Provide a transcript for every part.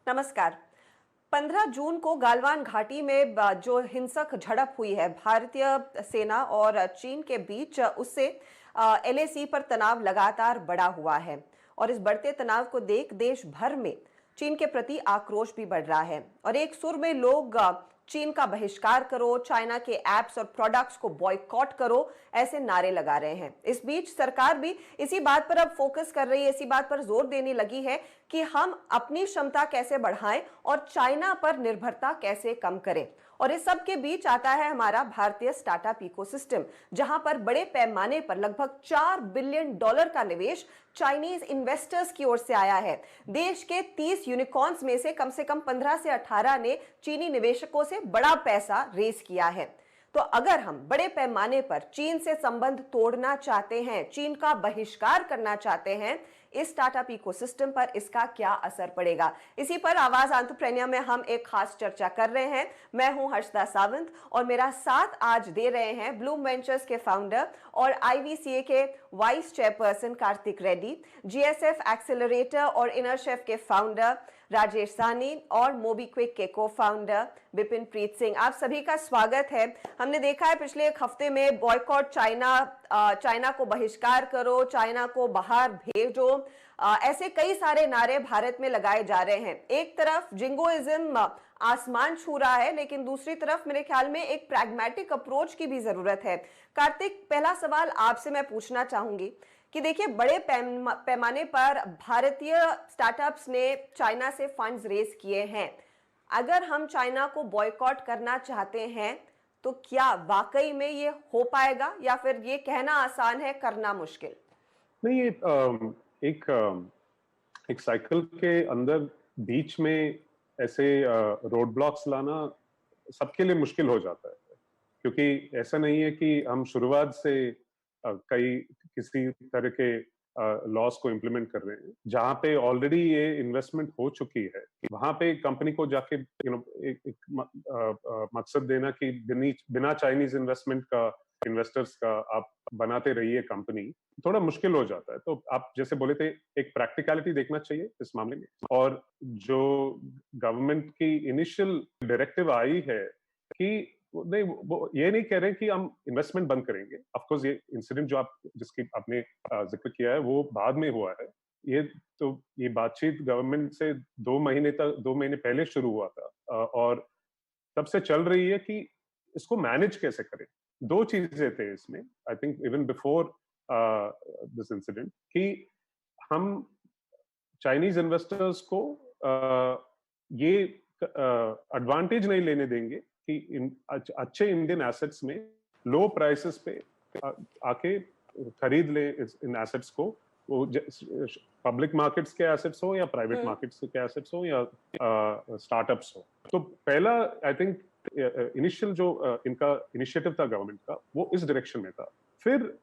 नमस्कार। 15 जून को गालवान घाटी में जो हिंसक झड़प हुई है भारतीय सेना और चीन के बीच, उससे एलएसी पर तनाव लगातार बढ़ा हुआ है और इस बढ़ते तनाव को देख देश भर में चीन के प्रति आक्रोश भी बढ़ रहा है और एक सुर में लोग चीन का बहिष्कार करो, चाइना के एप्स और प्रोडक्ट्स को बॉयकॉट करो, ऐसे नारे लगा रहे हैं। इस बीच सरकार भी इसी बात पर अब फोकस कर रही है, इसी बात पर जोर देने लगी है कि हम अपनी क्षमता कैसे बढ़ाएं और चाइना पर निर्भरता कैसे कम करें। और इस सब के बीच आता है हमारा भारतीय स्टार्टअप इकोसिस्टम, जहां पर बड़े पैमाने पर लगभग $4 बिलियन का निवेश चाइनीज इन्वेस्टर्स की ओर से आया है। देश के 30 यूनिकॉर्न्स में से कम 15 से 18 ने चीनी निवेशकों से बड़ा पैसा रेज किया है। तो अगर हम बड़े पैमाने पर चीन से संबंध तोड़ना चाहते हैं, चीन का बहिष्कार करना चाहते हैं, इस स्टार्टअप इकोसिस्टम पर इसका क्या असर पड़ेगा, इसी पर आवाज एंटरप्रेन्योर में हम एक खास चर्चा कर रहे हैं। मैं हूं हर्षदा सावंत और मेरा साथ आज दे रहे हैं ब्लूम वेंचर्स के फाउंडर और आईवीसीए के vice chairperson Kartik Reddy, GSF accelerator और इनर शेफ के फाउंडर राजेश सानी और मोबीक्विक के को फाउंडर विपिन प्रीत सिंह। आप सभी का स्वागत है। हमने देखा है पिछले एक हफ्ते में बॉयकॉट चाइना को बहिष्कार करो, चाइना को बाहर भेजो, ऐसे कई सारे नारे भारत में लगाए जा रहे हैं। एक तरफ जिंगोइज्म आसमान छू रहा है, लेकिन दूसरी तरफ मेरे ख्याल में एक प्रैग्मेटिक अप्रोच की भी जरूरत है। कार्तिक, पहला सवाल आपसे मैं पूछना चाहूंगी कि देखिए, बड़े पैमाने पर भारतीय स्टार्टअप्स ने चाइना से फंड्स रेज किए हैं। अगर हम चाइना को बॉयकॉट करना चाहते हैं तो क्या वाकई में ये हो पाएगा या फिर ये कहना आसान है, करना मुश्किल? नहीं, ये एक साइकिल के अंदर बीच में ऐसे रोड ब्लॉक्स लाना सबके लिए मुश्किल हो जाता है, क्योंकि ऐसा नहीं है कि हम शुरुआत से किसी तरह के लॉस को इम्प्लीमेंट कर रहे हैं। जहां पे ऑलरेडी ये इन्वेस्टमेंट हो चुकी है, वहां पे कंपनी को जाके मकसद देना कि बिना चाइनीज इन्वेस्टर्स का आप बनाते रहिए कंपनी, थोड़ा मुश्किल हो जाता है। तो आप जैसे बोले थे, एक प्रैक्टिकलिटी देखना चाहिए इस मामले में। और जो गवर्नमेंट की इनिशियल डायरेक्टिव आई है कि नहीं, वो ये नहीं कह रहे कि हम इन्वेस्टमेंट बंद करेंगे। ऑफ कोर्स ये इंसिडेंट जो जिसकी आपने जिक्र किया है वो बाद में हुआ है। ये बातचीत गवर्नमेंट से 2 महीने पहले शुरू हुआ था और तब से चल रही है कि इसको मैनेज कैसे करें। 2 चीजें थे इसमें, I think even before this incident, कि हम चाइनीज इन्वेस्टर्स को ये एडवांटेज नहीं लेने देंगे कि अच्छे इंडियन एसेट्स में लो प्राइसेस पे आके खरीद ले इन एसेट्स को, वो पब्लिक मार्केट्स के एसेट्स हो या प्राइवेट मार्केट्स के एसेट्स हो या स्टार्टअप्स हो। तो पहला आई थिंक इनिशियल जो इनका इनिशिएटिव था गवर्नमेंट का, वो इस डायरेक्शन में था। फिर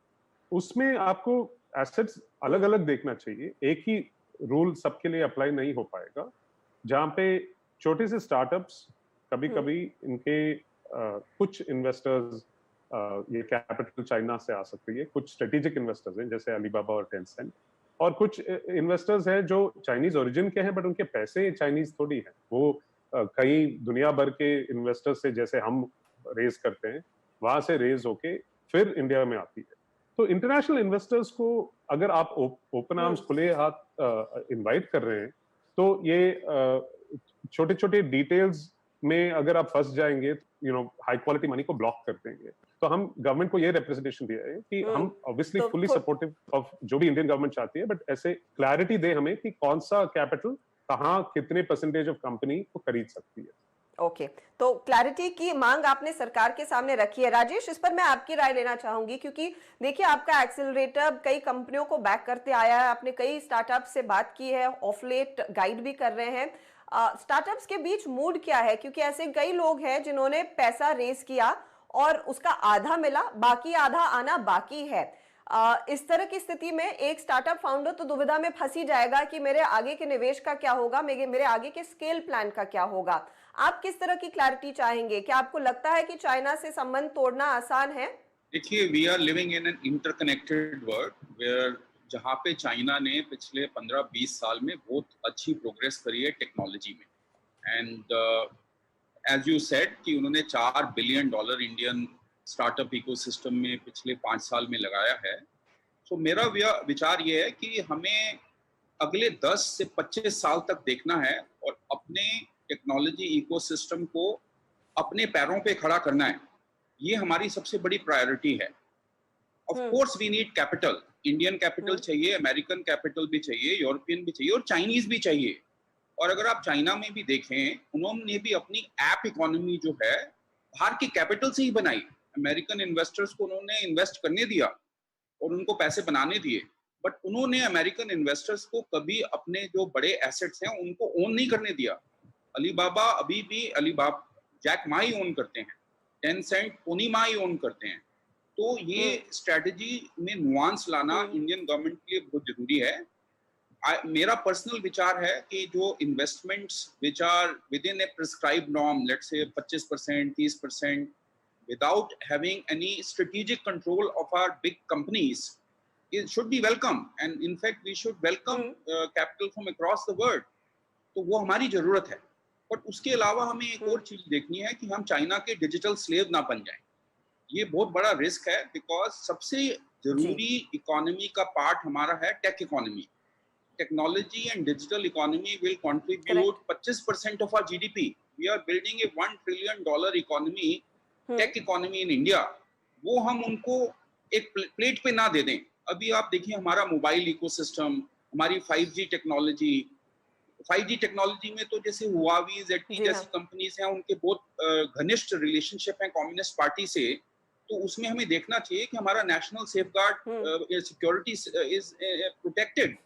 उसमें आपको एसेट्स अलग अलग देखना चाहिए, एक ही रूल सबके लिए अप्लाई नहीं हो पाएगा। जहां पे छोटे से स्टार्टअप्स कभी-कभी इनके कुछ इन्वेस्टर्स, ये कैपिटल चाइना से आ सकती है, कुछ स्ट्रेटेजिक इन्वेस्टर्स हैं जैसे अलीबाबा और टेंसेंट, और कुछ इन्वेस्टर्स हैं जो चाइनीज ओरिजिन के हैं बट उनके पैसे चाइनीज थोड़ी हैं। वो कई दुनिया भर के इन्वेस्टर्स से, जैसे हम रेज करते हैं, वहां से रेज होके फिर इंडिया में आती है। तो इंटरनेशनल इन्वेस्टर्स को अगर आप ओपन आर्म्स, खुले हाथ इनवाइट कर रहे हैं, तो ये छोटे छोटे डिटेल्स में अगर आप फंस जाएंगे, हाई क्वालिटी मनी को ब्लॉक कर देंगे। तो हम गवर्नमेंट को ये रिप्रेजेंटेशन दिया है कि हम ऑब्वियसली फुली सपोर्टिव ऑफ जो भी इंडियन गवर्नमेंट चाहती है, बट ऐसे क्लैरिटी दे हमें कि कौन सा कैपिटल कहाँ कितने परसेंटेज ऑफ कंपनी को खरीद सकती है। ओके, तो क्लैरिटी की मांग आपने सरकार के सामने रखी है। राजेश, इस पर मैं आपकी राय लेना चाहूंगी, क्योंकि देखिए, आपका एक्सेलरेटर कई कंपनियों को बैक करते आया है, आपने कई स्टार्टअप से बात की है, ऑफ लेट गाइड भी कर रहे हैं। स्टार्टअप्स के बीच मूड क्या है? क्योंकि ऐसे कई लोग हैं जिन्होंने पैसा रेज किया और उसका आधा मिला, बाकी आधा आना बाकी है। इस तरह की स्थिति में एक स्टार्टअप फाउंडर तो दुविधा में फंस ही जाएगा कि मेरे आगे के निवेश का क्या होगा, मेरे आगे के स्केल प्लान का क्या होगा। आप किस तरह की क्लैरिटी चाहेंगे? क्या आपको लगता है कि चाइना से संबंध तोड़ना आसान है? देखिए, we are living in an interconnected world where जहाँ पे चाइना ने पिछले 15-20 साल में बहुत अच्छी प्रोग्रेस करी है टेक्नोलॉजी में। एंड एज यू सेड कि उन्होंने $4 बिलियन इंडियन स्टार्टअप इकोसिस्टम में पिछले 5 साल में लगाया है। तो मेरा विचार ये है कि हमें अगले 10 से 25 साल तक देखना है और अपने टेक्नोलॉजी इकोसिस्टम को अपने पैरों पे खड़ा करना है। ये हमारी सबसे बड़ी प्रायोरिटी है। Of course we need capital, Indian capital चाहिए, अमेरिकन कैपिटल भी चाहिए, यूरोपियन भी चाहिए और चाइनीज भी चाहिए। और अगर आप चाइना में भी देखें, उन्होंने भी अपनी ऐप इकोनॉमी जो है बाहर की कैपिटल से ही बनाई। अमेरिकन इन्वेस्टर्स को उन्होंने इन्वेस्ट करने दिया और उनको पैसे बनाने दिए, बट उन्होंने अमेरिकन इन्वेस्टर्स को कभी अपने जो बड़े एसेट्स हैं उनको ओन नहीं करने दिया। अलीबाबा अभी भी जैक मा ही ओन करते हैं, टेंसेंट पोनी मा ही ओन करते हैं। तो ये स्ट्रेटजी में नुआंस लाना इंडियन गवर्नमेंट के लिए बहुत जरूरी है। मेरा पर्सनल विचार है कि जो investments which are within a prescribed norm, let's say 25%, 30%, without having any strategic control of our big companies, it should be welcome, and in fact we should welcome capital from across the world। तो वो हमारी जरूरत है। But उसके अलावा हमें एक और चीज देखनी है कि हम चाइना के डिजिटल स्लेव ना बन जाएं। ये बहुत बड़ा रिस्क है, बिकॉज सबसे जरूरी इकोनॉमी का पार्ट हमारा है tech economy. Technology and digital economy will contribute 25% of our GDP. We are building a $1 trillion economy, tech economy in India. वो हम उनको एक प्लेट पे ना दे दें। अभी आप देखिए हमारा मोबाइल इकोसिस्टम, हमारी 5G टेक्नोलॉजी, 5G टेक्नोलॉजी में तो जैसे हुआवी, ZTE जैसी कंपनीज हैं, उनके बहुत घनिष्ठ रिलेशनशिप है कम्युनिस्ट पार्टी से। तो उसमें हमें देखना चाहिए कि हमारा national safeguard security is protected.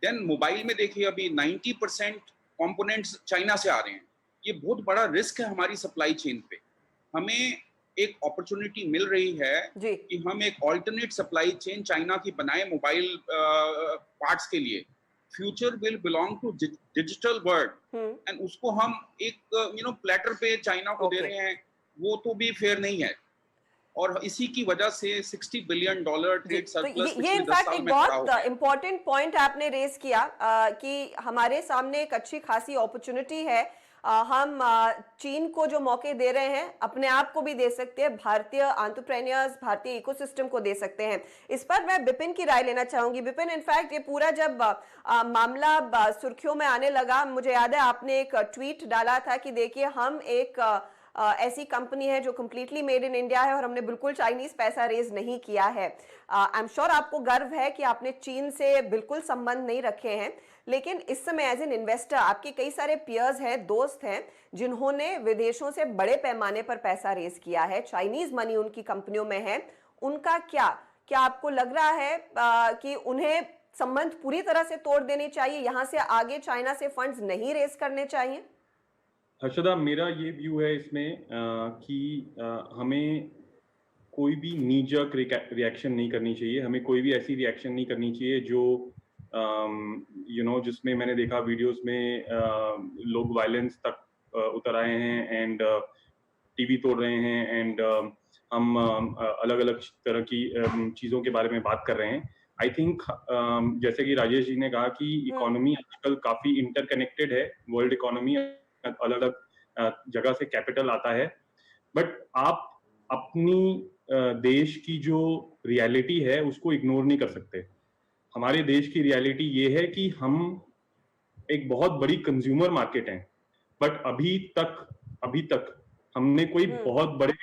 Then mobile में देखिए अभी 90% कंपोनेंट्स चाइना से आ रहे हैं। ये बहुत बड़ा रिस्क है हमारी सप्लाई चेन पे। हमें एक अपॉर्चुनिटी मिल रही है कि हम एक ऑल्टरनेट सप्लाई चेन चाइना की बनाए मोबाइल पार्ट्स के लिए। Future will belong to digital world, and उसको हम एक प्लेटर पे चाइना को दे रहे हैं, वो तो भी फेयर नहीं है। और इसी की वजह से $60 बिलियन ट्रेड सरप्लस ये इनफैक्ट एक बहुत इंपॉर्टेंट पॉइंट आपने रेज किया कि हमारे सामने एक अच्छी खासी अपॉर्चुनिटी है। हम चीन को जो मौके दे रहे हैं अपने आप को भी दे सकते हैं, भारतीय एंटरप्रेन्योर्स, भारतीय इकोसिस्टम को दे सकते हैं। इस पर मैं विपिन की राय लेना चाहूंगी। विपिन, इनफैक्ट ये पूरा जब मामला सुर्खियों में आने लगा, मुझे याद है आपने एक ट्वीट डाला था कि देखिए हम एक ऐसी कंपनी है जो कंप्लीटली मेड इन इंडिया है और हमने बिल्कुल चाइनीज पैसा रेज नहीं किया है। आई एम श्योर आपको गर्व है कि आपने चीन से बिल्कुल संबंध नहीं रखे हैं, लेकिन इस समय एज एन इन्वेस्टर आपके कई सारे पियर्स हैं, दोस्त हैं, जिन्होंने विदेशों से बड़े पैमाने पर पैसा रेज किया है, चाइनीज मनी उनकी कंपनियों में है। उनका क्या आपको लग रहा है कि उन्हें संबंध पूरी तरह से तोड़ देने चाहिए, यहां से आगे चाइना से फंड्स नहीं रेज करने चाहिए? हर्षदा, मेरा ये व्यू है इसमें कि हमें कोई भी नी जर्क रिएक्शन नहीं करनी चाहिए। हमें कोई भी ऐसी रिएक्शन नहीं करनी चाहिए जो जिसमें मैंने देखा वीडियोस में लोग वायलेंस तक उतर आए हैं एंड टीवी तोड़ रहे हैं एंड हम अलग अलग तरह की चीज़ों के बारे में बात कर रहे हैं। आई थिंक जैसे कि राजेश जी ने कहा कि इकोनॉमी आजकल काफ़ी इंटरकनेक्टेड है, वर्ल्ड इकोनॉमी अलग अलग जगह से कैपिटल आता है, बट आप अपनी देश की जो रियलिटी है उसको इग्नोर नहीं कर सकते। हमारे देश की रियलिटी ये है कि हम एक बहुत बड़ी कंज्यूमर मार्केट हैं, बट अभी तक हमने कोई बहुत बड़े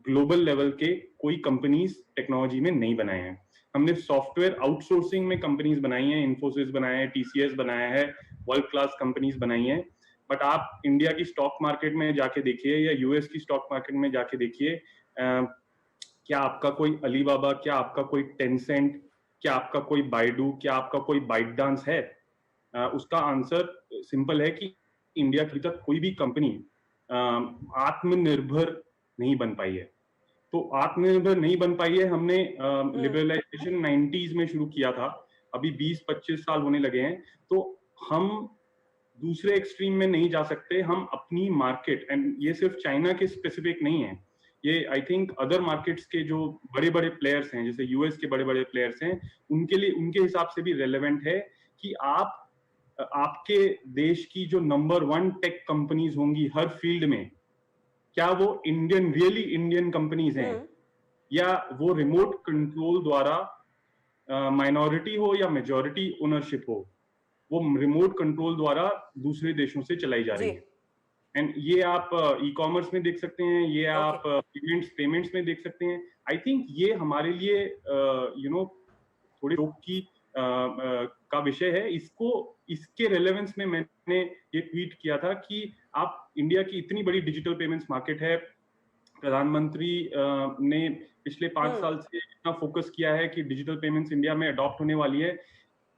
ग्लोबल लेवल के कोई कंपनीज टेक्नोलॉजी में नहीं बनाए हैं। हमने सॉफ्टवेयर आउटसोर्सिंग में कंपनीज बनाई हैं, इन्फोसिस बनाया है, TCS बनाया है, वर्ल्ड क्लास कंपनीज बनाई हैं। बट आप इंडिया की स्टॉक मार्केट में जाके देखिए या US की स्टॉक मार्केट में जाके देखिए, क्या आपका कोई अलीबाबा, क्या आपका कोई टेंसेंट, क्या आपका कोई बाइडू, क्या आपका कोई बाइटडांस है? उसका आंसर सिंपल है कि इंडिया की तक कोई भी कंपनी आत्मनिर्भर नहीं बन पाई है। तो आत्मनिर्भर नहीं बन पाई है। हमने लिबरलाइजेशन 90s में शुरू किया था, अभी 20-25 साल होने लगे हैं, तो हम दूसरे एक्सट्रीम में नहीं जा सकते। हम अपनी मार्केट, एंड ये सिर्फ चाइना के स्पेसिफिक नहीं है, ये आई थिंक अदर मार्केट्स के जो बड़े बड़े प्लेयर्स हैं, जैसे US के बड़े बड़े प्लेयर्स हैं, उनके लिए उनके हिसाब से भी रेलेवेंट है कि आप आपके देश की जो नंबर 1 टेक कंपनीज होंगी हर फील्ड में, क्या वो रियली इंडियन कंपनीज हैं, या वो रिमोट कंट्रोल द्वारा माइनॉरिटी हो या मेजॉरिटी ओनरशिप हो, वो रिमोट कंट्रोल द्वारा दूसरे देशों से चलाई जा रही जी। है। एंड ये आप ई कॉमर्स में देख सकते हैं, ये आप पेमेंट्स में देख सकते हैं। आई थिंक ये हमारे लिए थोड़ी शौक की का विषय है। इसके रेलेवेंस में मैंने ये ट्वीट किया था कि आप इंडिया की इतनी बड़ी डिजिटल पेमेंट्स मार्केट है, प्रधानमंत्री ने पिछले 5 साल से इतना फोकस किया है कि डिजिटल पेमेंट्स इंडिया में अडॉप्ट होने वाली है।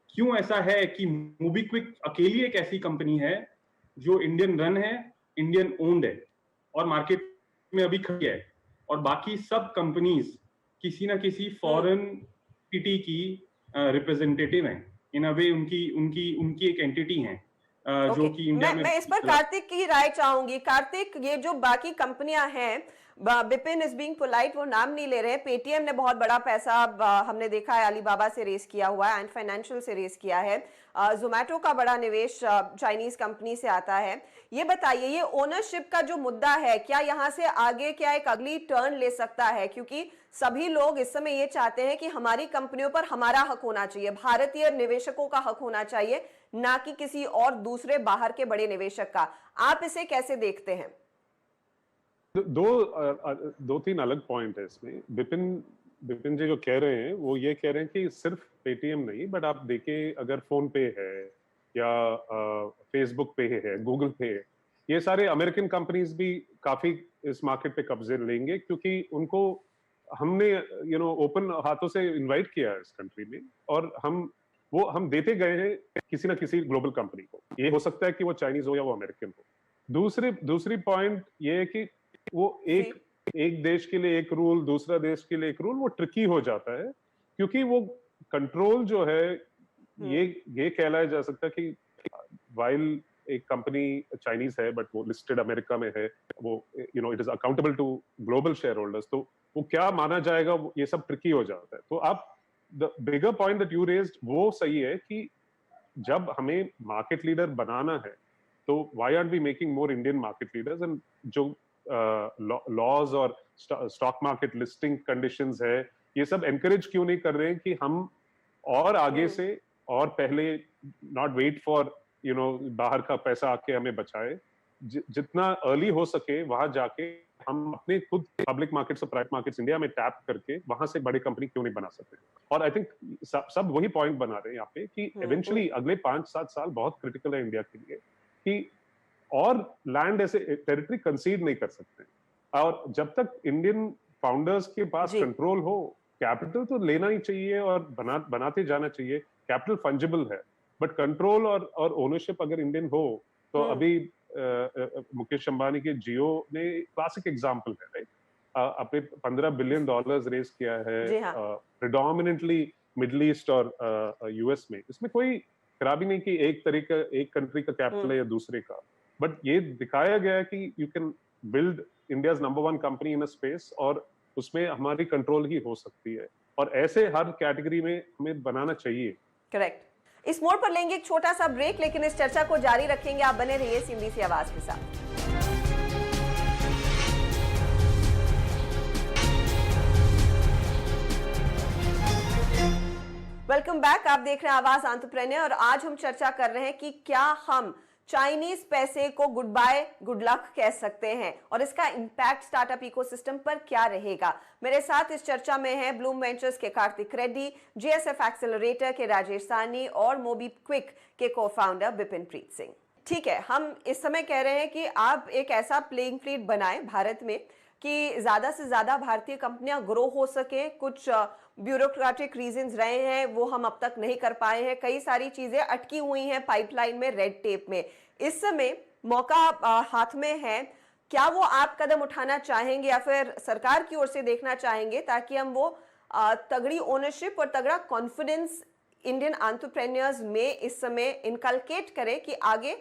क्यों ऐसा है कि मोबीक्विक अकेली एक ऐसी कंपनी है जो इंडियन रन है, इंडियन ओन्ड है और मार्केट में अभी खड़ी है, और बाकी सब कंपनीज किसी ना किसी फॉरेन एंटिटी की रिप्रेजेंटेटिव हैं। इन अ वे उनकी एक एंटिटी है जो कि इंडिया में। मैं इस पर कार्तिक की राय चाहूंगी। कार्तिक, ये जो बाकी कंपनियां हैं, बिपिन इज बीइंग पोलाइट, वो नाम नहीं ले रहे हैं, पेटीएम ने बहुत बड़ा पैसा हमने देखा है अलीबाबा से रेस किया हुआ है, एंड फाइनेंशियल से रेस किया है, जोमैटो का बड़ा निवेश चाइनीज कंपनी से आता है। ये बताइए, ये ओनरशिप का जो मुद्दा है, क्या यहाँ से आगे क्या एक अगली टर्न ले सकता है? क्योंकि सभी लोग इस समय ये चाहते हैं कि हमारी कंपनियों पर हमारा हक होना चाहिए, भारतीय निवेशकों का हक होना चाहिए, ना कि किसी और दूसरे बाहर के बड़े निवेशक का। आप इसे कैसे देखते हैं? दो तीन अलग पॉइंट है इसमें। बिपिन जी जो कह रहे हैं वो ये कह रहे हैं कि सिर्फ पेटीएम नहीं, बट आप देखिए अगर फोन पे है या फेसबुक पे है, गूगल पे है, ये सारे अमेरिकन कंपनीज भी काफी इस मार्केट पे कब्जे लेंगे, क्योंकि उनको हमने ओपन हाथों से इनवाइट किया है इस कंट्री में, और हम देते गए हैं किसी ना किसी ग्लोबल कंपनी को। ये हो सकता है कि वो चाइनीज हो या वो अमेरिकन हो। दूसरी पॉइंट ये है कि वो एक देश के लिए एक रूल, दूसरा देश के लिए एक रूल, वो ट्रिकी हो जाता है, क्योंकि वो कंट्रोल जो है ये कहलाया जा सकता है कि वाइल एक कंपनी चाइनीज है बट वो लिस्टेड अमेरिका में है, वो it is accountable to global shareholders, तो वो क्या माना जाएगा, ये सब ट्रिकी हो जाता है। तो आप the bigger point that you raised वो सही है कि जब हमें मार्केट लीडर बनाना है तो why are we making more Indian market leaders, and जो लॉज और स्टॉक मार्केट लिस्टिंग कंडीशंस है, ये सब एनकरेज क्यों नहीं कर रहे हैं कि हम और आगे से और पहले, नॉट वेट फॉर बाहर का पैसा आके हमें बचाए, जितना अर्ली हो सके वहां जाके हम अपने खुद पब्लिक मार्केट्स और प्राइवेट मार्केट्स इंडिया में टैप करके वहां से बड़ी कंपनी क्यों नहीं बना सकते। और आई थिंक सब वही पॉइंट बना रहे हैं यहाँ पे कि इवेंचुअली अगले 5-7 साल बहुत क्रिटिकल है इंडिया के लिए, कि और लैंड ऐसे टेरिटरी कंसीड नहीं कर सकते, और जब तक इंडियन फाउंडर्स के पास कंट्रोल हो, कैपिटल तो लेना ही चाहिए और बनाते जाना चाहिए, कैपिटल फंजिबल है, बट कंट्रोल और ओनरशिप अगर इंडियन हो तो अभी मुकेश अंबानी के जियो ने क्लासिक एग्जांपल है, राइट? आपने $15 बिलियन रेज किया है, प्रिडोमिनेंटली मिडिल ईस्ट और यूएस में। इसमें कोई खराबी नहीं कि एक कंट्री का कैपिटल है या दूसरे का, बट ये दिखाया गया है कि you can build India's number 1 company in a space, और उसमें हमारी कंट्रोल ही हो सकती है, और ऐसे हर कैटेगरी में हमें बनाना चाहिए। करेक्ट। इस मोड़ पर लेंगे एक छोटा सा ब्रेक, लेकिन इस चर्चा को जारी रखेंगे। आप बने रहिए CNBC आवाज के साथ। Welcome back. आप देख रहे हैं आवाज एंटरप्रेन्योर, और आज हम चर्चा कर रहे हैं कि क्या हम चाइनीज पैसे को गुड बाय गुड लक कह सकते हैं, और इसका इंपैक्ट स्टार्टअप इकोसिस्टम पर क्या रहेगा। मेरे साथ इस चर्चा में हैं ब्लूम वेंचर्स के कार्तिक रेड्डी, GSF एक्सेलरेटर के राजेश साहनी और मोबीक्विक के को-फाउंडर बिपिन प्रीत सिंह। ठीक है, हम इस समय कह रहे हैं कि आप एक ऐसा प्लेइंग फील्ड बनाएं भारत में कि ज्यादा से ज्यादा भारतीय कंपनियां ग्रो हो सके। कुछ ब्यूरोक्रेटिक रीजंस रहे हैं, वो हम अब तक नहीं कर पाए हैं, कई सारी चीजें अटकी हुई हैं पाइपलाइन में, रेड टेप में। इस समय मौका हाथ में है, क्या वो आप कदम उठाना चाहेंगे या फिर सरकार की ओर से देखना चाहेंगे, ताकि हम वो तगड़ी ओनरशिप और तगड़ा कॉन्फिडेंस इंडियन एंटरप्रेन्योर्स में इस समय इनकलकेट करें कि आगे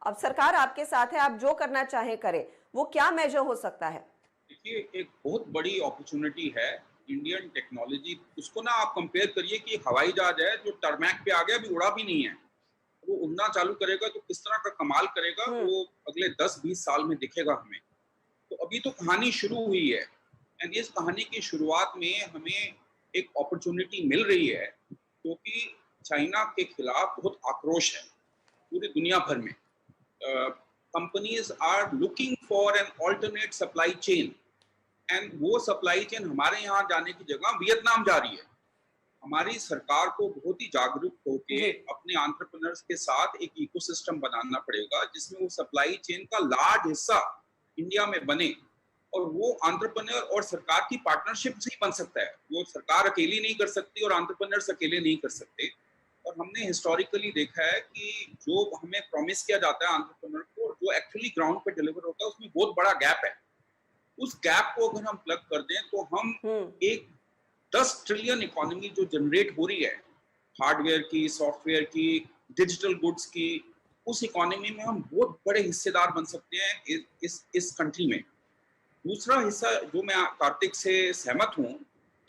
अब सरकार आपके साथ है, आप जो करना चाहें करें। वो क्या मेजर हो सकता है? देखिए, एक बहुत बड़ी अपॉर्चुनिटी है इंडियन टेक्नोलॉजी। उसको ना आप कंपेयर करिए कि हवाई जहाज है जो टरमैक पे आ गया, अभी उड़ा भी नहीं है, वो उड़ना चालू करेगा तो किस तरह का कमाल करेगा वो अगले 10-20 साल में दिखेगा हमें। तो अभी तो कहानी शुरू हुई है एंड इस कहानी की शुरुआत में हमें एक अपॉर्चुनिटी मिल रही है क्योंकि चाइना के खिलाफ बहुत आक्रोश है पूरी दुनिया भर में। Companies are looking for an alternate supply chain and वो सप्लाई चेन हमारे यहाँ जाने की जगह वियतनाम जा रही है। हमारी सरकार को बहुत ही जागरूक होकर अपने एंटरप्रेन्योर्स के साथ एक इकोसिस्टम बनाना पड़ेगा जिसमें वो सप्लाई चेन का लार्ज हिस्सा इंडिया में बने और वो एंटरप्रेन्योर और सरकार की पार्टनरशिप से ही बन सकता है। वो सरकार अकेली नहीं कर सकती और एंटरप्रेन्योर्स अकेले नहीं कर सकते। और हमने हिस्टोरिकली देखा है कि जो हमें प्रॉमिस किया जाता है एंटरप्रेन्योर को और जो एक्चुअली ग्राउंड पे डिलीवर होता है उसमें बहुत बड़ा गैप है। उस गैप को अगर हम प्लग कर दें तो हम एक 10 ट्रिलियन इकोनॉमी जो जनरेट हो रही है हार्डवेयर की, सॉफ्टवेयर की, डिजिटल गुड्स की, उस इकोनॉमी में हम बहुत बड़े हिस्सेदार बन सकते हैं इस कंट्री में। दूसरा हिस्सा जो मैं कार्तिक से सहमत हूं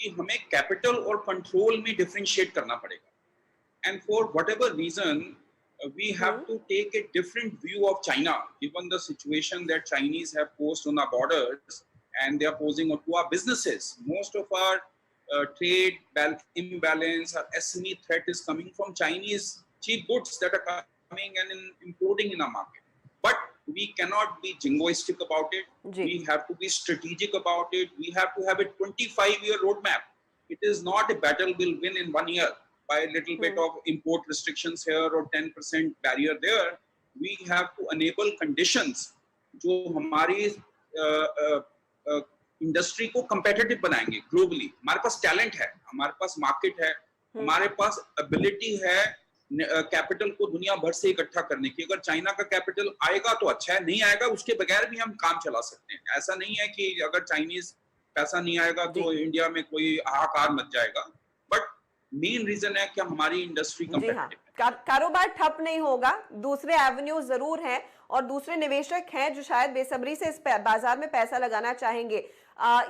कि हमें कैपिटल और कंट्रोल में डिफरेंशिएट करना पड़ेगा and for whatever reason we have to take a different view of China given the situation that Chinese have posed on our borders and they are posing to our businesses. Most of our trade imbalance or SME threat is coming from Chinese cheap goods that are coming and importing in our market. But we cannot be jingoistic about it. We have to be strategic about it. We have to have a 25-year roadmap. It is not a battle we'll win in 1 year by a little bit of import restrictions here or 10% barrier there. We have to enable conditions जो हमारी industry को competitive बनाएंगे globally. हमारे पास talent है, हमारे पास market है, हमारे पास ability है कैपिटल को दुनिया भर से इकट्ठा करने की। अगर चाइना का कैपिटल आएगा तो अच्छा है, नहीं आएगा उसके बगैर भी हम काम चला सकते हैं। ऐसा नहीं है कि अगर चाइनीज पैसा नहीं आएगा तो इंडिया में कोई हाहाकार मच जाएगा। बट मेन रीजन है कि हमारी इंडस्ट्री कंपेटिटिव है। कारोबार ठप नहीं होगा, दूसरे एवेन्यू जरूर हैं और दूसरे निवेशक हैं जो शायद बेसब्री से इस बाजार में पैसा लगाना चाहेंगे।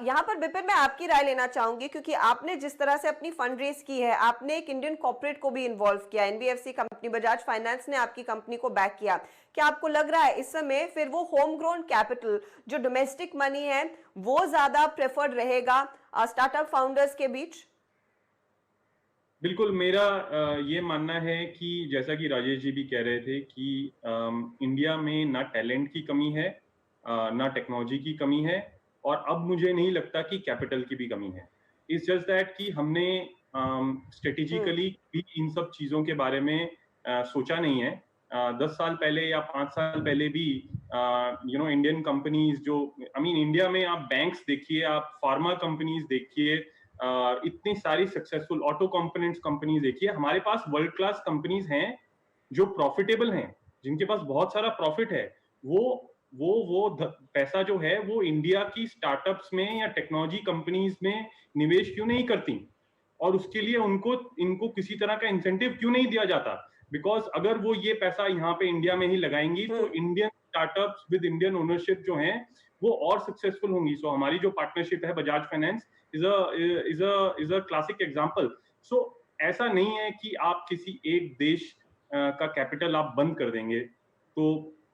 यहाँ पर विपिन मैं आपकी राय लेना चाहूंगी क्योंकि आपने जिस तरह से अपनी फंड रेज की है, आपने एक इंडियन कॉर्पोरेट को भी इन्वॉल्व किया, एनबीएफसी कंपनी, बजाज फाइनेंस ने आपकी कंपनी को बैक किया। क्या आपको लग रहा है इस समय फिर वो होम ग्रोन कैपिटल जो डोमेस्टिक मनी है वो ज्यादा प्रेफर्ड रहेगा स्टार्टअप फाउंडर्स के बीच? बिल्कुल, मेरा ये मानना है कि जैसा कि राजेश जी भी कह रहे थे कि इंडिया में ना टैलेंट की कमी है, ना टेक्नोलॉजी की कमी है और अब मुझे नहीं लगता कि कैपिटल की भी कमी है। इट्स जस्ट दैट कि हमने स्ट्रेटेजिकली भी इन सब चीज़ों के बारे में सोचा नहीं है। 10 साल पहले या 5 साल पहले भी इंडियन कंपनीज जो इंडिया में आप बैंक्स देखिए, आप फार्मा कंपनीज देखिए, इतनी सारी सक्सेसफुल ऑटो कंपोनेंट्स कंपनीज देखिए, हमारे पास वर्ल्ड क्लास कंपनीज हैं जो प्रॉफिटेबल हैं, जिनके पास बहुत सारा प्रॉफिट है। वो पैसा जो है वो इंडिया की स्टार्टअप्स में या टेक्नोलॉजी कंपनीज में निवेश क्यों नहीं करती और उसके लिए इनको किसी तरह का इंसेंटिव क्यों नहीं दिया जाता? बिकॉज अगर वो ये पैसा यहाँ पे इंडिया में ही लगाएंगी तो Indian startups with Indian ownership जो हैं वो और सक्सेसफुल होंगी। सो हमारी जो पार्टनरशिप है Bajaj finance is a classic example. So ऐसा नहीं है कि आप किसी एक देश का कैपिटल आप बंद कर देंगे तो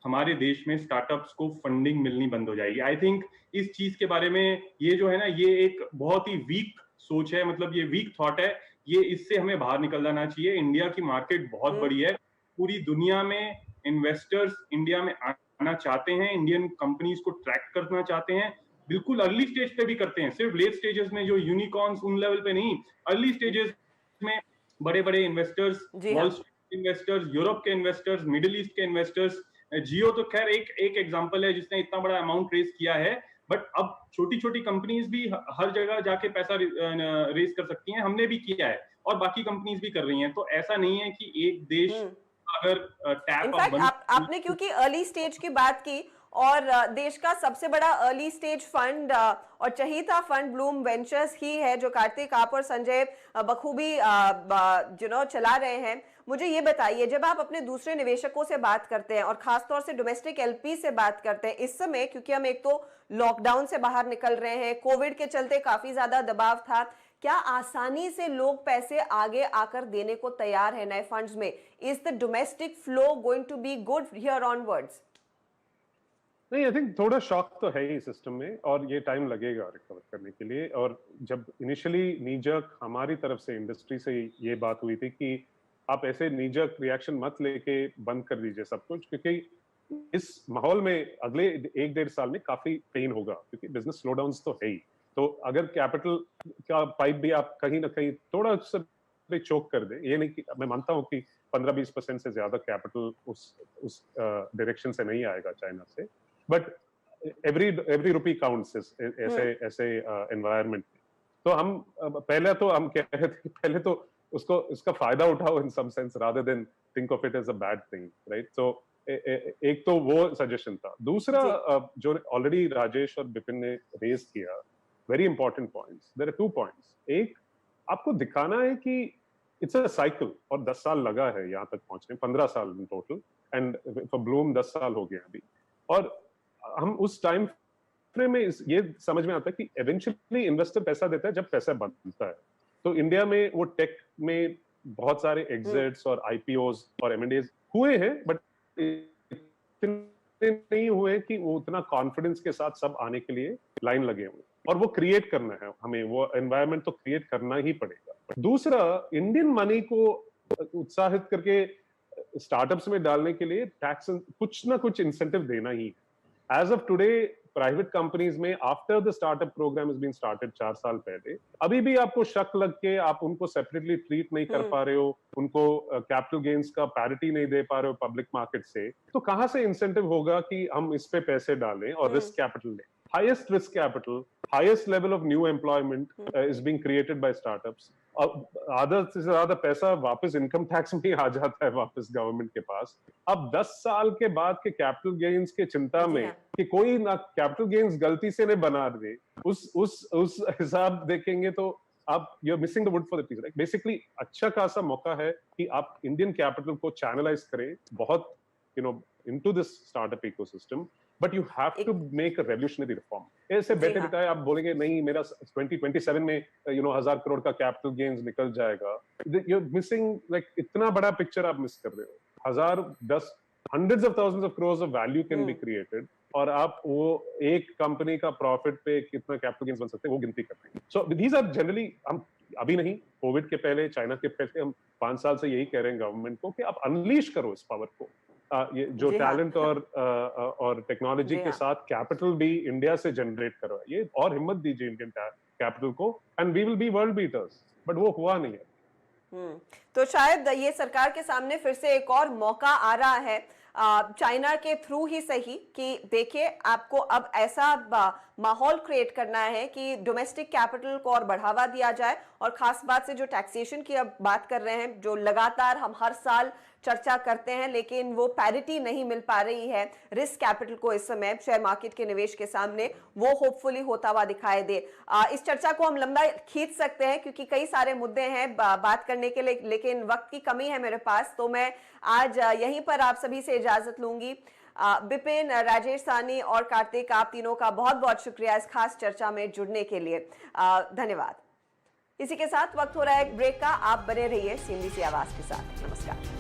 हमारे देश में स्टार्टअप्स को फंडिंग मिलनी बंद हो जाएगी। आई थिंक इस चीज के बारे में ये जो है ना, ये एक बहुत ही वीक सोच है, मतलब ये वीक थॉट है। ये इससे हमें बाहर निकल जाना चाहिए। इंडिया की मार्केट बहुत बड़ी है, पूरी दुनिया में इन्वेस्टर्स इंडिया में आना चाहते हैं, इंडियन कंपनीज को ट्रैक करना चाहते हैं। बिल्कुल अर्ली स्टेज पे भी करते हैं, सिर्फ लेट स्टेजेस में जो यूनिकॉर्न्स उन लेवल पे नहीं, अर्ली स्टेजेस में बड़े बड़े investors, wall street investors, Europe के इन्वेस्टर्स, मिडिल ईस्ट के इन्वेस्टर्स। जियो तो खैर एक एग्जांपल है जिसने इतना बड़ा अमाउंट रेज किया है, बट अब छोटी छोटी कंपनीज भी हर जगह जाके पैसा रेज कर सकती हैं। हमने भी किया है और बाकी कंपनीज भी कर रही हैं। तो ऐसा नहीं है कि एक देश अगर टैप आपने क्योंकि अर्ली स्टेज की बात की और देश का सबसे बड़ा अर्ली स्टेज फंड और चहीता फंड ब्लूम वेंचर्स ही है जो कार्तिक आप और संजय बखूबी चला रहे हैं। मुझे ये बताइए, जब आप अपने दूसरे निवेशकों से बात करते हैं और खासतौर से डोमेस्टिक एलपी से बात करते हैं इस समय, क्योंकि हम एक तो लॉकडाउन से बाहर निकल रहे हैं, कोविड के चलते काफी ज्यादा दबाव था, क्या आसानी से लोग पैसे आगे आकर देने को तैयार है नए फंड्स में? Is the domestic flow going to be good here onwards? नहीं, आई थिंक थोड़ा शॉक तो है ही सिस्टम में, और ये टाइम लगेगा रिकवर करने के लिए। और जब इनिशियली नीजक हमारी तरफ से इंडस्ट्री से ये बात हुई थी कि आप ऐसे नीजक रिएक्शन मत लेके बंद कर दीजिए सब कुछ, क्योंकि इस माहौल में अगले 1-1.5 साल में काफी पेन होगा, क्योंकि बिजनेस स्लोडाउन्स तो है ही। तो अगर कैपिटल का पाइप भी आप कहीं ना कहीं थोड़ा से चोक कर दे, ये नहीं कि मैं मानता हूँ कि 15-20% से ज्यादा कैपिटल उस डायरेक्शन से नहीं आएगा चाइना से, बट एवरी रुपी काउंट्स ऐसे एनवायरनमेंट में। तो हम पहले कह रहे थे कि पहले तो इसका फायदा उठाओ in some sense, rather than think of it as a bad thing, right? So एक तो वो सजेशन था। दूसरा जो ऑलरेडी राजेश और विपिन ने रेज किया, very important points, there are 2 points. एक, आपको दिखाना है कि इट्स अ साइकिल, और 10 साल लगा है यहाँ तक पहुंचने, 15 साल in total, and for Bloom 10 साल हो गए अभी। और हम उस टाइम फ्रेम में ये समझ में आता है कि एवेंचुअली इन्वेस्टर पैसा देता है जब पैसा बनता है। तो इंडिया में वो टेक में बहुत सारे एग्जिट्स और आईपीओज और एमएनडीज हुए हैं, बट इतने नहीं हुए कि वो उतना कॉन्फिडेंस के साथ सब आने के लिए लाइन लगे हुए, और वो क्रिएट करना है हमें, वो एनवायरनमेंट तो क्रिएट करना ही पड़ेगा। दूसरा, इंडियन मनी को उत्साहित करके स्टार्टअप्स में डालने के लिए टैक्स कुछ ना कुछ इंसेंटिव देना ही है। As of today private companies में after the startup program is been started 4 साल पहले, अभी भी आपको शक लग के आप उनको सेपरेटली ट्रीट नहीं कर पा रहे हो, उनको कैपिटल गेन्स का पैरिटी नहीं दे पा रहे हो पब्लिक मार्केट से, तो कहां से इंसेंटिव होगा कि हम इस पे पैसे डालें और रिस्क कैपिटल लें? Highest risk capital, highest level of new employment is being created by startups. आधा से ज्यादा पैसा वापस इनकम टैक्स में ही आ जाता है वापस गवर्नमेंट के पास। अब 10 साल के बाद के कैपिटल गेन्स के चिंता में कि कोई ना कैपिटल गेन्स गलती से नहीं बना दे, उस हिसाब देखेंगे तो आप you are missing the wood for the trees. Basically अच्छा खासा मौका है कि आप इंडियन कैपिटल को चैनलाइज करें बहुत into this startup ecosystem, but you have to make a revolutionary reform. ऐसे बैठे बिठाए आप बोलेंगे नहीं मेरा 2027 में 1000 करोड़ का कैपिटल गेन्स निकल जाएगा, you're missing like इतना बड़ा पिक्चर आप मिस कर रहे हो। hundreds of thousands of crores of value can be created, और आप वो एक कंपनी का प्रॉफिट पे कितना कैपिटल गेन्स बन सकते हैं वो गिनती कर रहे हैं। सो these are generally, हम अभी नहीं, कोविड के पहले, चाइना के पहले, हम 5 साल से यही कह रहे हैं गवर्नमेंट को कि आप अनलीश करो इस पावर को। ये जो टैलेंट और टेक्नोलॉजी के साथ कैपिटल भी इंडिया से जनरेट करवाइए और हिम्मत दीजिए इंडियन कैपिटल को, and we will be world beaters, but वो हुआ नहीं है। तो शायद ये सरकार के सामने फिर से एक और मौका आ रहा है चाइना के थ्रू ही सही, कि देखिए आपको अब ऐसा माहौल क्रिएट करना है कि डोमेस्टिक कैपिटल को और बढ़ावा दिया जाए, और खास बात से जो टैक्सेशन की अब बात कर रहे हैं, जो लगातार हम हर साल चर्चा करते हैं लेकिन वो पैरिटी नहीं मिल पा रही है रिस्क कैपिटल को इस समय शेयर मार्केट के निवेश के सामने, वो होपफुली होता हुआ दिखाई दे। इस चर्चा को हम लंबा खींच सकते हैं क्योंकि कई सारे मुद्दे हैं बात करने के लिए, लेकिन वक्त की कमी है मेरे पास, तो मैं आज यहीं पर आप सभी से इजाजत लूंगी। विपिन, राजेश साहनी और कार्तिक, आप तीनों का बहुत बहुत शुक्रिया इस खास चर्चा में जुड़ने के लिए, धन्यवाद। इसी के साथ वक्त हो रहा है एक ब्रेक का, आप बने रहिए CNBC आवाज के साथ। नमस्कार।